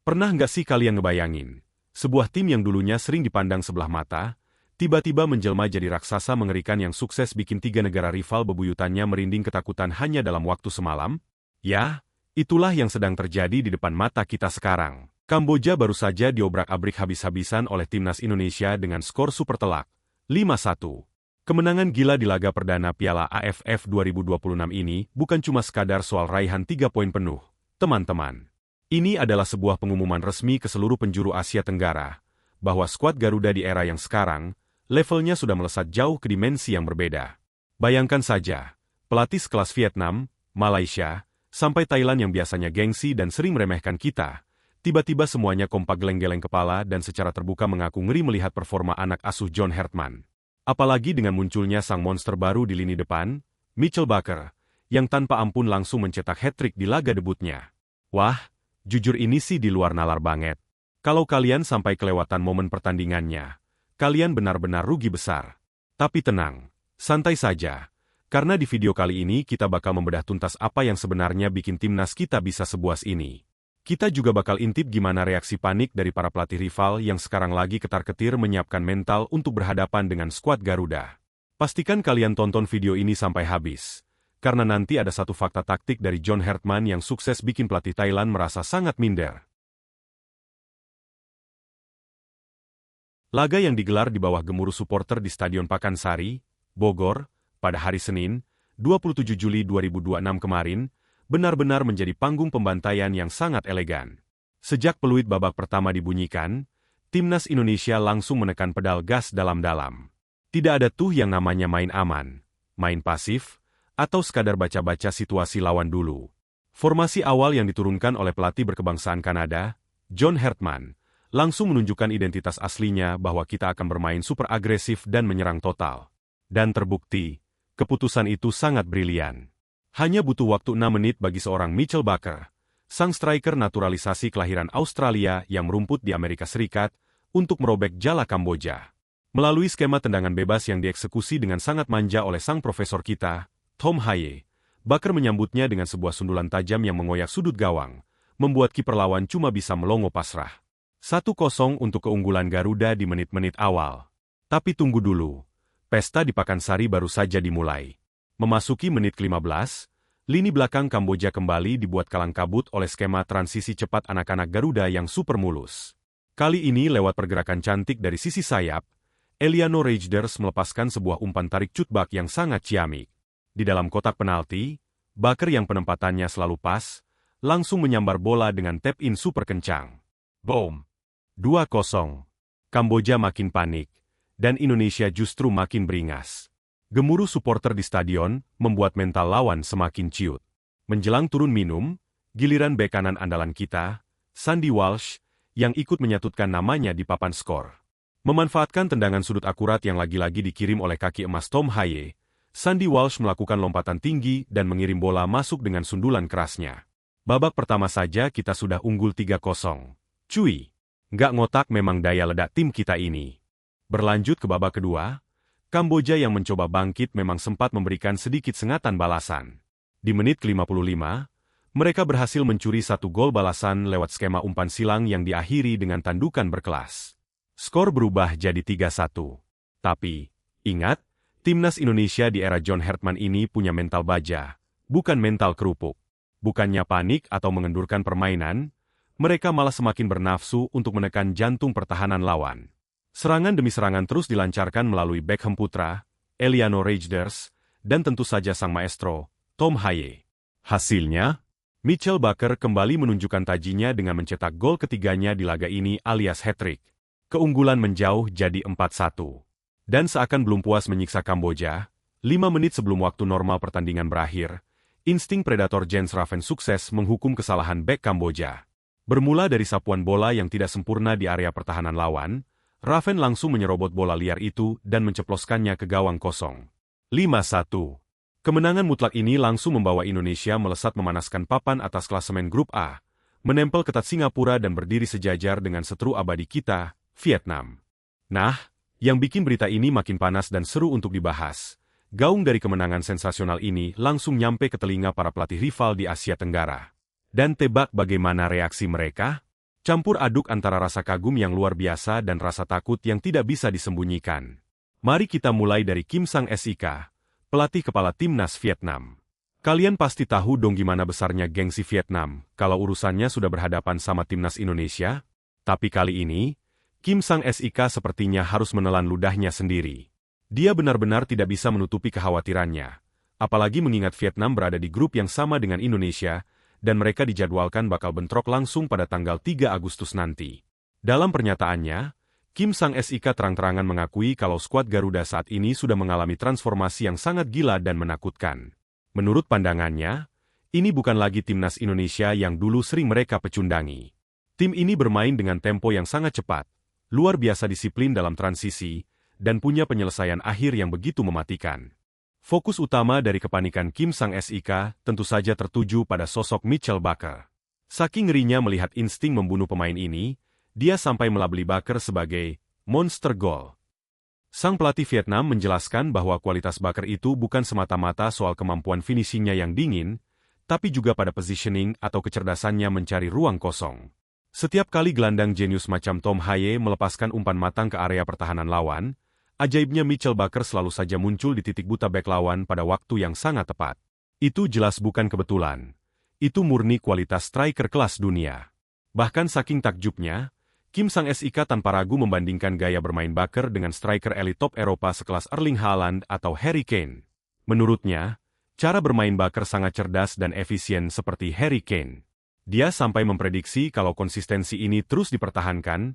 Pernah nggak sih kalian ngebayangin, sebuah tim yang dulunya sering dipandang sebelah mata, tiba-tiba menjelma jadi raksasa mengerikan yang sukses bikin 3 negara rival bebuyutannya merinding ketakutan hanya dalam waktu semalam? Ya, itulah yang sedang terjadi di depan mata kita sekarang. Kamboja baru saja diobrak-abrik habis-habisan oleh timnas Indonesia dengan skor super telak, 5-1. Kemenangan gila di laga perdana Piala AFF 2026 ini bukan cuma sekadar soal raihan 3 poin penuh, teman-teman. Ini adalah sebuah pengumuman resmi ke seluruh penjuru Asia Tenggara, bahwa skuad Garuda di era yang sekarang, levelnya sudah melesat jauh ke dimensi yang berbeda. Bayangkan saja, pelatih sekelas Vietnam, Malaysia, sampai Thailand yang biasanya gengsi dan sering meremehkan kita, tiba-tiba semuanya kompak geleng-geleng kepala dan secara terbuka mengaku ngeri melihat performa anak asuh John Hartman. Apalagi dengan munculnya sang monster baru di lini depan, Mitchell Baker, yang tanpa ampun langsung mencetak hat-trick di laga debutnya. Wah, jujur ini sih di luar nalar banget. Kalau kalian sampai kelewatan momen pertandingannya, kalian benar-benar rugi besar. Tapi tenang, santai saja, karena di video kali ini kita bakal membedah tuntas apa yang sebenarnya bikin timnas kita bisa sebuas ini. Kita juga bakal intip gimana reaksi panik dari para pelatih rival yang sekarang lagi ketar-ketir menyiapkan mental untuk berhadapan dengan skuad Garuda. Pastikan kalian tonton video ini sampai habis, karena nanti ada satu fakta taktik dari John Hartman yang sukses bikin pelatih Thailand merasa sangat minder. Laga yang digelar di bawah gemuruh supporter di Stadion Pakansari, Bogor, pada hari Senin, 27 Juli 2026 kemarin, benar-benar menjadi panggung pembantaian yang sangat elegan. Sejak peluit babak pertama dibunyikan, timnas Indonesia langsung menekan pedal gas dalam-dalam. Tidak ada tuh yang namanya main aman, main pasif, atau sekadar baca-baca situasi lawan dulu. Formasi awal yang diturunkan oleh pelatih berkebangsaan Kanada, John Hartman, langsung menunjukkan identitas aslinya bahwa kita akan bermain super agresif dan menyerang total. Dan terbukti, keputusan itu sangat brilian. Hanya butuh waktu 6 menit bagi seorang Mitchell Baker, sang striker naturalisasi kelahiran Australia yang merumput di Amerika Serikat, untuk merobek jala Kamboja. Melalui skema tendangan bebas yang dieksekusi dengan sangat manja oleh sang profesor kita, Tom Haye, Baker menyambutnya dengan sebuah sundulan tajam yang mengoyak sudut gawang, membuat kiper lawan cuma bisa melongo pasrah. 1-0 untuk keunggulan Garuda di menit-menit awal. Tapi tunggu dulu, pesta di Pakansari baru saja dimulai. Memasuki menit ke-15, lini belakang Kamboja kembali dibuat kalang kabut oleh skema transisi cepat anak-anak Garuda yang super mulus. Kali ini lewat pergerakan cantik dari sisi sayap, Eliano Rejders melepaskan sebuah umpan tarik cutback yang sangat ciamik. Di dalam kotak penalti, Baker yang penempatannya selalu pas, langsung menyambar bola dengan tap-in super kencang. Boom! 2-0. Kamboja makin panik, dan Indonesia justru makin beringas. Gemuruh supporter di stadion membuat mental lawan semakin ciut. Menjelang turun minum, giliran bek kanan andalan kita, Sandy Walsh, yang ikut menyatutkan namanya di papan skor. Memanfaatkan tendangan sudut akurat yang lagi-lagi dikirim oleh kaki emas Tom Haye, Sandy Walsh melakukan lompatan tinggi dan mengirim bola masuk dengan sundulan kerasnya. Babak pertama saja kita sudah unggul 3-0. Cuy, nggak ngotak memang daya ledak tim kita ini. Berlanjut ke babak kedua, Kamboja yang mencoba bangkit memang sempat memberikan sedikit sengatan balasan. Di menit ke-55, mereka berhasil mencuri 1 gol balasan lewat skema umpan silang yang diakhiri dengan tandukan berkelas. Skor berubah jadi 3-1. Tapi, ingat, timnas Indonesia di era John Hartman ini punya mental baja, bukan mental kerupuk. Bukannya panik atau mengendurkan permainan, mereka malah semakin bernafsu untuk menekan jantung pertahanan lawan. Serangan demi serangan terus dilancarkan melalui Beckham Putra, Eliano Rejders, dan tentu saja sang maestro, Tom Haye. Hasilnya, Mitchell Baker kembali menunjukkan tajinya dengan mencetak gol ketiganya di laga ini alias hat-trick. Keunggulan menjauh jadi 4-1. Dan seakan belum puas menyiksa Kamboja, 5 menit sebelum waktu normal pertandingan berakhir, insting predator Jens Raven sukses menghukum kesalahan bek Kamboja. Bermula dari sapuan bola yang tidak sempurna di area pertahanan lawan, Raven langsung menyerobot bola liar itu dan menceploskannya ke gawang kosong. 5-1. Kemenangan mutlak ini langsung membawa Indonesia melesat memanaskan papan atas klasemen Grup A, menempel ketat Singapura dan berdiri sejajar dengan seteru abadi kita, Vietnam. Nah, yang bikin berita ini makin panas dan seru untuk dibahas, gaung dari kemenangan sensasional ini langsung nyampe ke telinga para pelatih rival di Asia Tenggara. Dan tebak bagaimana reaksi mereka? Campur aduk antara rasa kagum yang luar biasa dan rasa takut yang tidak bisa disembunyikan. Mari kita mulai dari Kim Sang-sik, pelatih kepala timnas Vietnam. Kalian pasti tahu dong gimana besarnya gengsi Vietnam kalau urusannya sudah berhadapan sama timnas Indonesia. Tapi kali ini, Kim Sang-sik sepertinya harus menelan ludahnya sendiri. Dia benar-benar tidak bisa menutupi kekhawatirannya. Apalagi mengingat Vietnam berada di grup yang sama dengan Indonesia, dan mereka dijadwalkan bakal bentrok langsung pada tanggal 3 Agustus nanti. Dalam pernyataannya, Kim Sang-sik terang-terangan mengakui kalau skuad Garuda saat ini sudah mengalami transformasi yang sangat gila dan menakutkan. Menurut pandangannya, ini bukan lagi timnas Indonesia yang dulu sering mereka pecundangi. Tim ini bermain dengan tempo yang sangat cepat, luar biasa disiplin dalam transisi, dan punya penyelesaian akhir yang begitu mematikan. Fokus utama dari kepanikan Kim Sang-sik tentu saja tertuju pada sosok Mitchell Baker. Saking ngerinya melihat insting membunuh pemain ini, dia sampai melabeli Baker sebagai monster goal. Sang pelatih Vietnam menjelaskan bahwa kualitas Baker itu bukan semata-mata soal kemampuan finishingnya yang dingin, tapi juga pada positioning atau kecerdasannya mencari ruang kosong. Setiap kali gelandang jenius macam Tom Haye melepaskan umpan matang ke area pertahanan lawan, ajaibnya Mitchell Baker selalu saja muncul di titik buta bek lawan pada waktu yang sangat tepat. Itu jelas bukan kebetulan. Itu murni kualitas striker kelas dunia. Bahkan saking takjubnya, Kim Sang-sik tanpa ragu membandingkan gaya bermain Baker dengan striker elit top Eropa sekelas Erling Haaland atau Harry Kane. Menurutnya, cara bermain Baker sangat cerdas dan efisien seperti Harry Kane. Dia sampai memprediksi kalau konsistensi ini terus dipertahankan,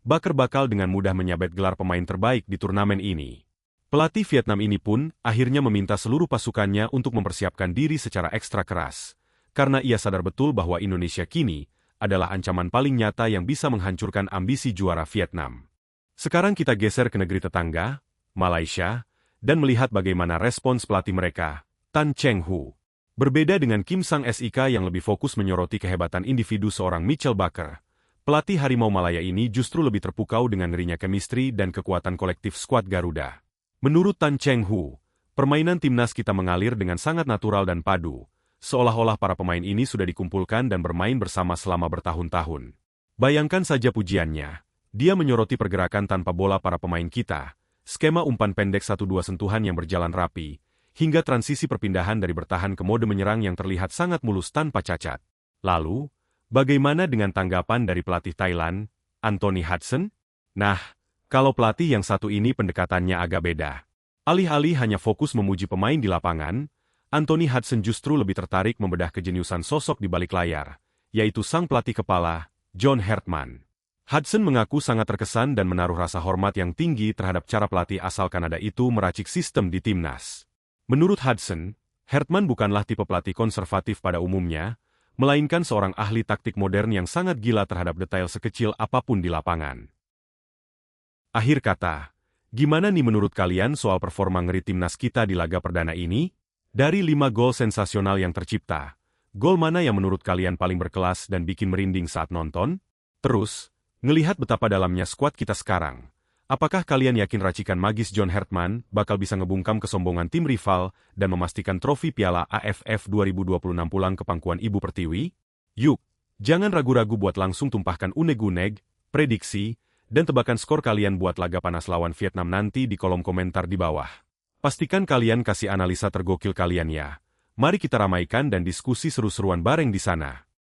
Baker bakal dengan mudah menyabet gelar pemain terbaik di turnamen ini. Pelatih Vietnam ini pun akhirnya meminta seluruh pasukannya untuk mempersiapkan diri secara ekstra keras, karena ia sadar betul bahwa Indonesia kini adalah ancaman paling nyata yang bisa menghancurkan ambisi juara Vietnam. Sekarang kita geser ke negeri tetangga, Malaysia, dan melihat bagaimana respons pelatih mereka, Tan Cheng Hu. Berbeda dengan Kim Sang-sik yang lebih fokus menyoroti kehebatan individu seorang Mitchell Baker, pelatih Harimau Malaya ini justru lebih terpukau dengan ngerinya chemistry dan kekuatan kolektif skuad Garuda. Menurut Tan Cheng Hu, permainan timnas kita mengalir dengan sangat natural dan padu, seolah-olah para pemain ini sudah dikumpulkan dan bermain bersama selama bertahun-tahun. Bayangkan saja pujiannya, dia menyoroti pergerakan tanpa bola para pemain kita, skema umpan pendek 1-2 sentuhan yang berjalan rapi, hingga transisi perpindahan dari bertahan ke mode menyerang yang terlihat sangat mulus tanpa cacat. Lalu, bagaimana dengan tanggapan dari pelatih Thailand, Anthony Hudson? Nah, kalau pelatih yang satu ini pendekatannya agak beda. Alih-alih hanya fokus memuji pemain di lapangan, Anthony Hudson justru lebih tertarik membedah kejeniusan sosok di balik layar, yaitu sang pelatih kepala, John Hartman. Hudson mengaku sangat terkesan dan menaruh rasa hormat yang tinggi terhadap cara pelatih asal Kanada itu meracik sistem di timnas. Menurut Hudson, Hartman bukanlah tipe pelatih konservatif pada umumnya, melainkan seorang ahli taktik modern yang sangat gila terhadap detail sekecil apapun di lapangan. Akhir kata, gimana nih menurut kalian soal performa ngeri timnas kita di laga perdana ini? Dari 5 gol sensasional yang tercipta, gol mana yang menurut kalian paling berkelas dan bikin merinding saat nonton? Terus, ngelihat betapa dalamnya skuad kita sekarang, apakah kalian yakin racikan magis John Hartman bakal bisa ngebungkam kesombongan tim rival dan memastikan trofi Piala AFF 2026 pulang ke pangkuan Ibu Pertiwi? Yuk, jangan ragu-ragu buat langsung tumpahkan uneg-uneg, prediksi, dan tebakan skor kalian buat laga panas lawan Vietnam nanti di kolom komentar di bawah. Pastikan kalian kasih analisa tergokil kalian ya. Mari kita ramaikan dan diskusi seru-seruan bareng di sana.